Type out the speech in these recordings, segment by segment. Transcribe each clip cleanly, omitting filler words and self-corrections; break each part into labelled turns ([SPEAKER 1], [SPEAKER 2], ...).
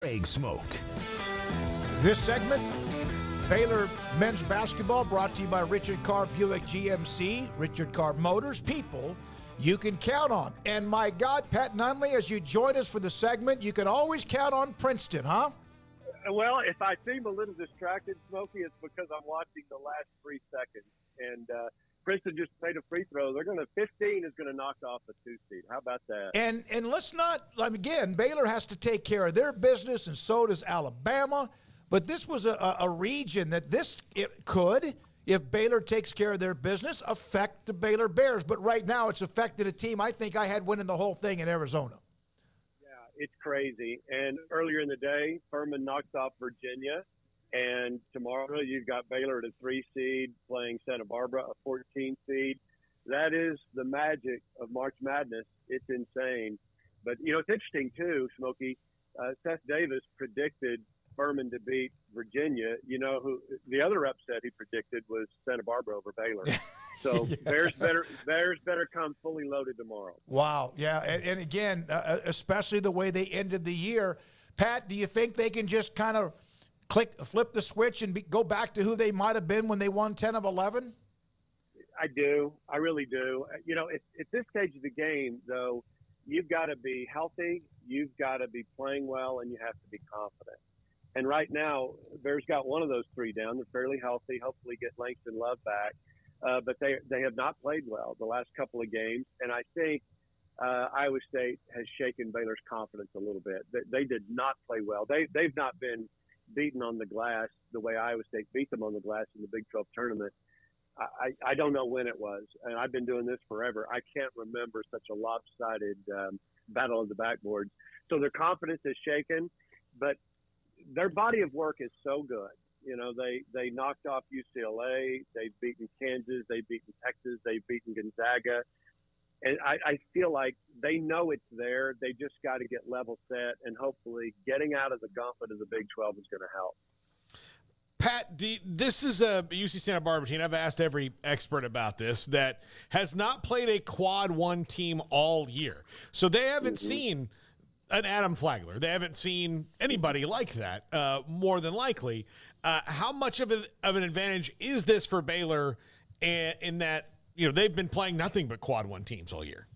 [SPEAKER 1] Big Smoke.
[SPEAKER 2] This segment, Baylor men's basketball, brought to you by Richard Carr Buick GMC, Richard Carr Motors, people you can count on. And my God, Pat Nunley, as you join us for the segment, you can always count on Princeton, huh?
[SPEAKER 3] Well, if I seem a little distracted, Smokey, it's because I'm watching the last 3 seconds. And Princeton just made a free throw. 15 is going to knock off a 2 seed. How about that?
[SPEAKER 2] And let's not, again, Baylor has to take care of their business, and so does Alabama. But this was a region that it could, if Baylor takes care of their business, affect the Baylor Bears. But right now it's affected a team I think I had winning the whole thing in Arizona.
[SPEAKER 3] Yeah, it's crazy. And earlier in the day, Furman knocked off Virginia. And tomorrow you've got Baylor at a 3 seed playing Santa Barbara, a 14 seed. That is the magic of March Madness. It's insane. But, it's interesting, too, Smokey. Seth Davis predicted Furman to beat Virginia. Who the other upset he predicted was Santa Barbara over Baylor. So yeah. Bears better come fully loaded tomorrow.
[SPEAKER 2] Wow. Yeah. And again, especially the way they ended the year. Pat, do you think they can just kind of flip the switch and go back to who they might have been when they won 10 of 11?
[SPEAKER 3] I do. I really do. At this stage of the game, though, you've got to be healthy, you've got to be playing well, and you have to be confident. And right now, Bears got one of those 3 down. They're fairly healthy, hopefully get Langston Love back. But they have not played well the last couple of games. And I think Iowa State has shaken Baylor's confidence a little bit. They did not play well. They've not been beaten on the glass the way Iowa State beat them on the glass in the Big 12 tournament. I don't know when it was, and I've been doing this forever. I can't remember such a lopsided battle of the backboards. So their confidence is shaken, but their body of work is so good. They knocked off UCLA, they've beaten Kansas, they've beaten Texas, they've beaten Gonzaga. And I feel like they know it's there. They just got to get level set, and hopefully getting out of the gauntlet of the Big 12 is going to help.
[SPEAKER 4] Pat, this is a UC Santa Barbara team. I've asked every expert about this that has not played a quad 1 team all year. So they haven't seen an Adam Flagler. They haven't seen anybody like that, more than likely. How much of an advantage is this for Baylor in that, they've been playing nothing but quad 1 teams all year?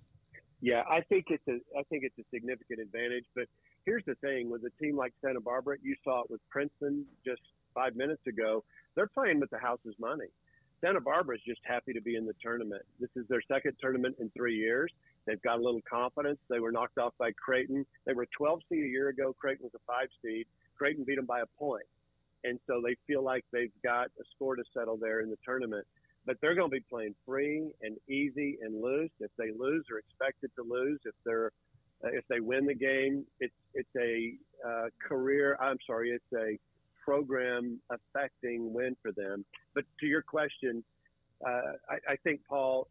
[SPEAKER 3] Yeah, I think it's a significant advantage. But here's the thing: with a team like Santa Barbara, you saw it with Princeton just 5 minutes ago. They're playing with the house's money. Santa Barbara is just happy to be in the tournament. This is their second tournament in 3 years. They've got a little confidence. They were knocked off by Creighton. They were a 12 seed a year ago. Creighton was a 5 seed. Creighton beat them by a point. And so they feel like they've got a score to settle there in the tournament. But they're going to be playing free and easy and loose. If they lose, they're expected to lose. If they win the game, it's a program affecting win for them. But to your question, I think, Paul,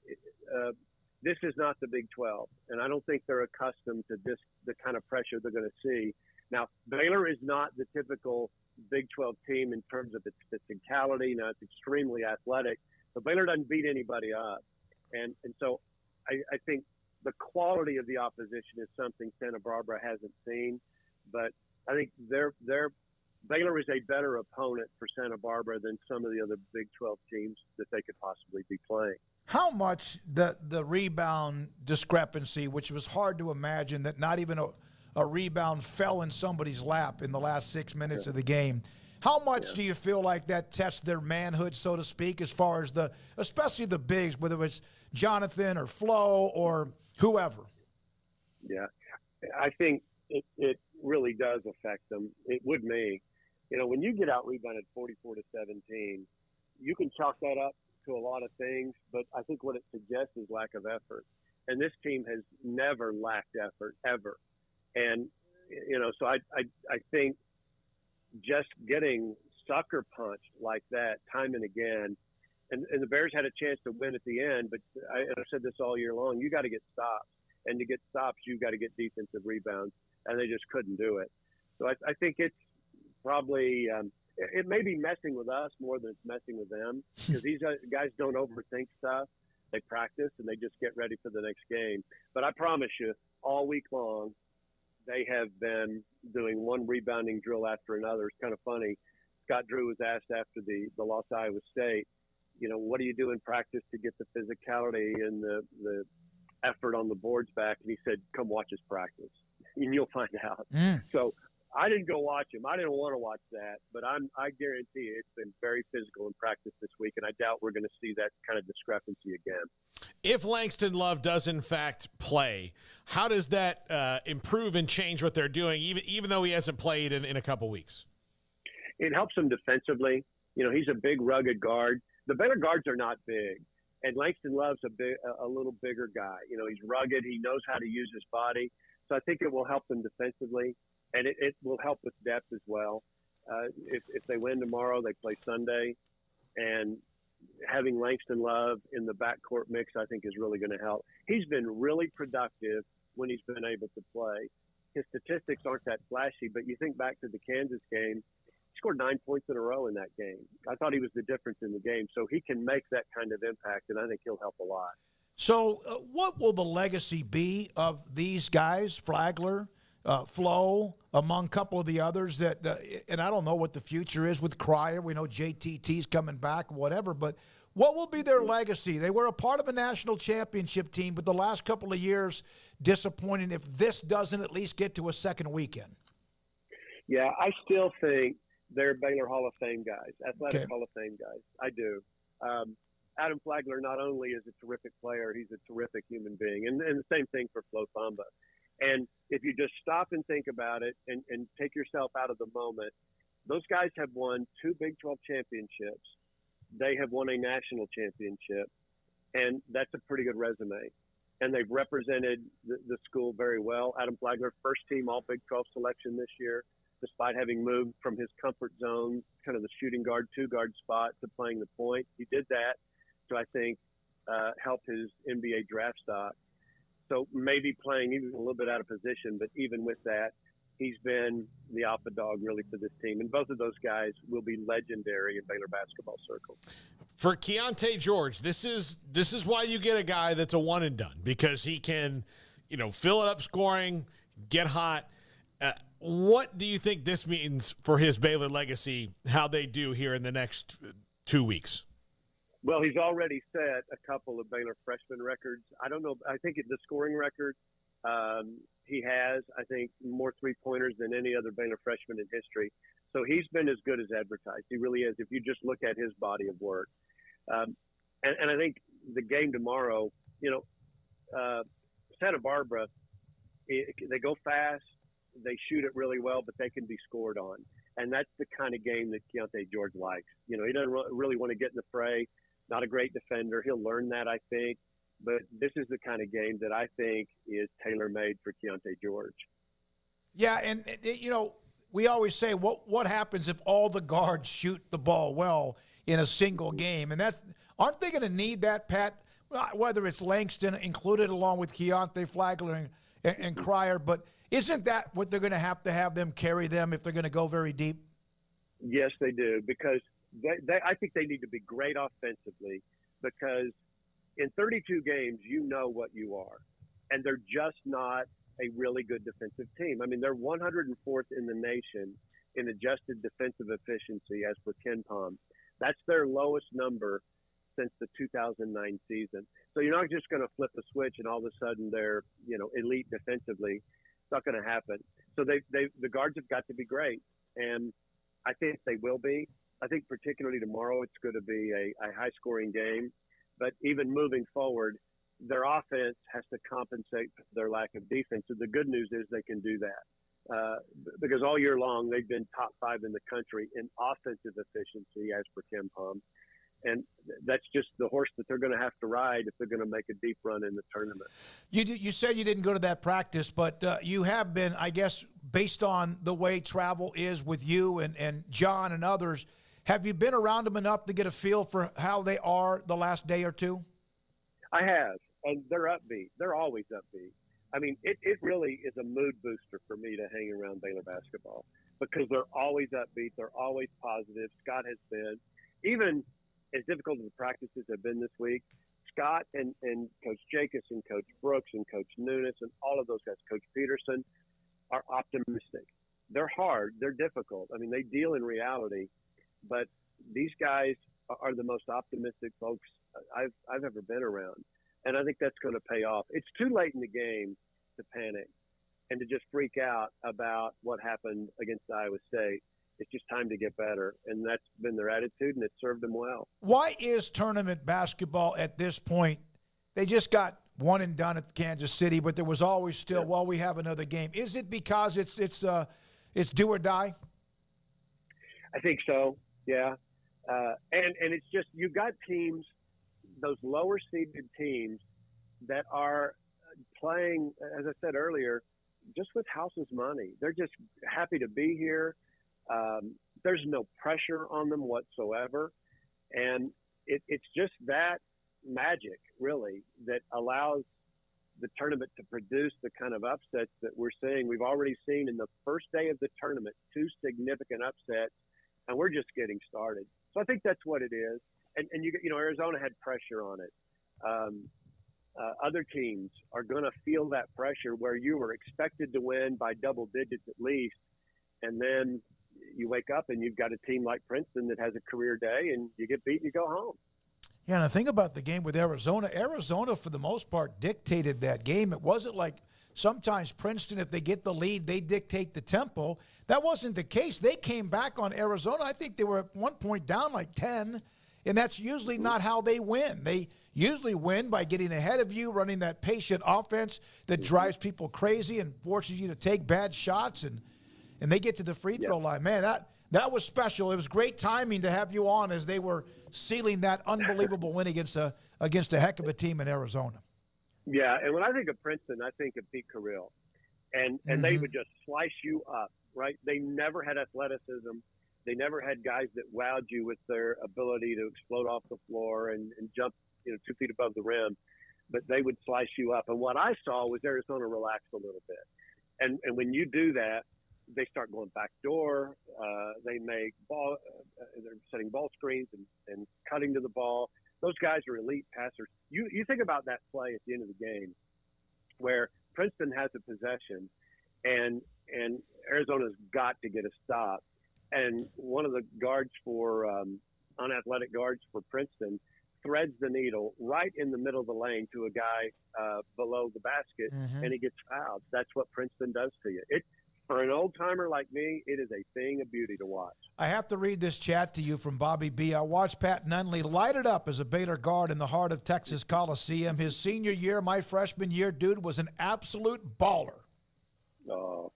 [SPEAKER 3] this is not the Big 12, and I don't think they're accustomed to the kind of pressure they're going to see. Now, Baylor is not the typical Big 12 team in terms of its physicality. Now, it's extremely athletic, but Baylor doesn't beat anybody up. And so I think the quality of the opposition is something Santa Barbara hasn't seen. But I think Baylor is a better opponent for Santa Barbara than some of the other Big 12 teams that they could possibly be playing.
[SPEAKER 2] How much the rebound discrepancy, which was hard to imagine that not even a rebound fell in somebody's lap in the last 6 minutes of the game. How much do you feel like that tests their manhood, so to speak, as far as especially the bigs, whether it's Jonathan or Flo or whoever?
[SPEAKER 3] Yeah, I think it really does affect them. It would me. When you get out rebounded 44-17, you can chalk that up to a lot of things, but I think what it suggests is lack of effort. And this team has never lacked effort, ever. And, so I think just getting sucker punched like that time and again, and the Bears had a chance to win at the end, but I've said this all year long, you got to get stops. And to get stops, you've got to get defensive rebounds, and they just couldn't do it. So I think it's probably it may be messing with us more than it's messing with them, because these guys don't overthink stuff. They practice, and they just get ready for the next game. But I promise you, all week long, they have been doing one rebounding drill after another. It's kind of funny. Scott Drew was asked after the loss to Iowa State, what do you do in practice to get the physicality and the effort on the boards back? And he said, come watch us practice, and you'll find out. So I didn't go watch him. I didn't want to watch that, but I guarantee you it's been very physical in practice this week, and I doubt we're going to see that kind of discrepancy again.
[SPEAKER 4] If Langston Love does, in fact, play, how does that improve and change what they're doing, even though he hasn't played in a couple weeks?
[SPEAKER 3] It helps him defensively. He's a big, rugged guard. The Baylor guards are not big, and Langston Love's a little bigger guy. He's rugged. He knows how to use his body. So I think it will help them defensively, and it will help with depth as well. If they win tomorrow, they play Sunday, and having Langston Love in the backcourt mix, I think, is really going to help. He's been really productive when he's been able to play. His statistics aren't that flashy, but you think back to the Kansas game, he scored 9 points in a row in that game. I thought he was the difference in the game. So he can make that kind of impact, and I think he'll help a lot.
[SPEAKER 2] So what will the legacy be of these guys, Flagler, Flo, among a couple of the others that and I don't know what the future is with Cryer. We know JTT's coming back, whatever, but what will be their legacy? They were a part of a national championship team, but the last couple of years disappointing if this doesn't at least get to a second weekend.
[SPEAKER 3] Yeah, I still think they're Baylor Hall of Fame guys, athletic Hall of Fame guys. I do. Adam Flagler not only is a terrific player, he's a terrific human being, and the same thing for Flo Thamba. And if you just stop and think about it and take yourself out of the moment, those guys have won 2 Big 12 championships. They have won a national championship, and that's a pretty good resume. And they've represented the school very well. Adam Flagler, first team All Big 12 selection this year, despite having moved from his comfort zone, kind of the shooting guard, 2-guard spot, to playing the point. He did that to, I think, help his NBA draft stock. So maybe playing even a little bit out of position, but even with that, he's been the alpha dog really for this team. And both of those guys will be legendary in Baylor basketball circles.
[SPEAKER 4] For Keontae George, this is why you get a guy that's a one and done, because he can, fill it up scoring, get hot. What do you think this means for his Baylor legacy, how they do here in the next 2 weeks?
[SPEAKER 3] Well, he's already set a couple of Baylor freshman records. I don't know. I think the scoring record, he has, I think, more three-pointers than any other Baylor freshman in history. So he's been as good as advertised. He really is, if you just look at his body of work. And I think the game tomorrow, Santa Barbara, they go fast, they shoot it really well, but they can be scored on. And that's the kind of game that Keontae George likes. He doesn't really want to get in the fray. Not a great defender. He'll learn that, I think. But this is the kind of game that I think is tailor-made for Keontae George.
[SPEAKER 2] Yeah, and, we always say, what happens if all the guards shoot the ball well in a single game? And aren't they going to need that, Pat? Whether it's Langston included along with Keontae, Flagler, and Cryer. But isn't that what they're going to have them carry them if they're going to go very deep?
[SPEAKER 3] Yes, they do, because I think they need to be great offensively, because in 32 games, you know what you are. And they're just not a really good defensive team. I mean, they're 104th in the nation in adjusted defensive efficiency as per Ken Pom. That's their lowest number since the 2009 season. So you're not just going to flip a switch and all of a sudden they're, elite defensively. It's not going to happen. So the guards have got to be great. And I think they will be. I think particularly tomorrow it's going to be a high-scoring game. But even moving forward, their offense has to compensate for their lack of defense. So the good news is they can do that. Because all year long they've been top 5 in the country in offensive efficiency as per Ken Pom. And that's just the horse that they're going to have to ride if they're going to make a deep run in the tournament.
[SPEAKER 2] You said you didn't go to that practice, but you have been, I guess, based on the way travel is with you and John and others, have you been around them enough to get a feel for how they are the last day or two?
[SPEAKER 3] I have, and they're upbeat. They're always upbeat. I mean, it really is a mood booster for me to hang around Baylor basketball because they're always upbeat. They're always positive. Scott has been, even as difficult as the practices have been this week, Scott and Coach Jacobs and Coach Brooks and Coach Nunes and all of those guys, Coach Peterson, are optimistic. They're hard. They're difficult. I mean, they deal in reality, but these guys are the most optimistic folks I've ever been around. And I think that's going to pay off. It's too late in the game to panic and to just freak out about what happened against Iowa State. It's just time to get better. And that's been their attitude, and it served them well.
[SPEAKER 2] Why is tournament basketball at this point? They just got one and done at Kansas City, but there was always still, well, we have another game. Is it because it's do or die?
[SPEAKER 3] I think so, yeah. And it's just, you've got teams, those lower seeded teams that are playing, as I said earlier, just with house's money. They're just happy to be here. There's no pressure on them whatsoever. And it's just that magic, really, that allows the tournament to produce the kind of upsets that we're seeing. We've already seen in the first day of the tournament 2 significant upsets, and we're just getting started. So I think that's what it is. And you know, Arizona had pressure on it. Other teams are going to feel that pressure where you were expected to win by double digits at least, and then you wake up and you've got a team like Princeton that has a career day, and you get beat and you go home.
[SPEAKER 2] Yeah, and the thing about the game with Arizona, for the most part, dictated that game. It wasn't like sometimes Princeton, if they get the lead, they dictate the tempo. That wasn't the case. They came back on Arizona. I think they were at one point down like 10, and that's usually not how they win. They usually win by getting ahead of you, running that patient offense that drives people crazy and forces you to take bad shots, and they get to the free throw line. Man, that was special. It was great timing to have you on as they were sealing that unbelievable win against a heck of a team in Arizona.
[SPEAKER 3] Yeah, and when I think of Princeton, I think of Pete Carril. And they would just slice you up, right? They never had athleticism. They never had guys that wowed you with their ability to explode off the floor and jump 2 feet above the rim. But they would slice you up. And what I saw was Arizona relax a little bit. And when you do that, they start going backdoor. They make ball. They're setting ball screens and cutting to the ball. Those guys are elite passers. You think about that play at the end of the game, where Princeton has a possession, and Arizona's got to get a stop. And one of the guards for unathletic guards for Princeton threads the needle right in the middle of the lane to a guy below the basket, and he gets fouled. That's what Princeton does to you. For an old-timer like me, it is a thing of beauty to watch.
[SPEAKER 2] I have to read this chat to you from Bobby B. I watched Pat Nunley light it up as a Baylor guard in the heart of Texas Coliseum. His senior year, my freshman year, dude was an absolute baller.
[SPEAKER 3] Oh,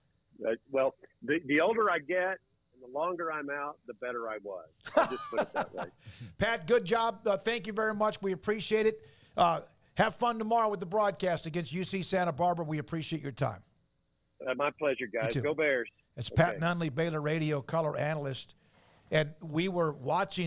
[SPEAKER 3] well, the older I get and the longer I'm out, the better I was. I'll just put it that way.
[SPEAKER 2] Pat, good job. Thank you very much. We appreciate it. Have fun tomorrow with the broadcast against UC Santa Barbara. We appreciate your time.
[SPEAKER 3] My pleasure, guys. Go Bears.
[SPEAKER 2] It's Pat Nunley, Baylor Radio Color Analyst. And we were watching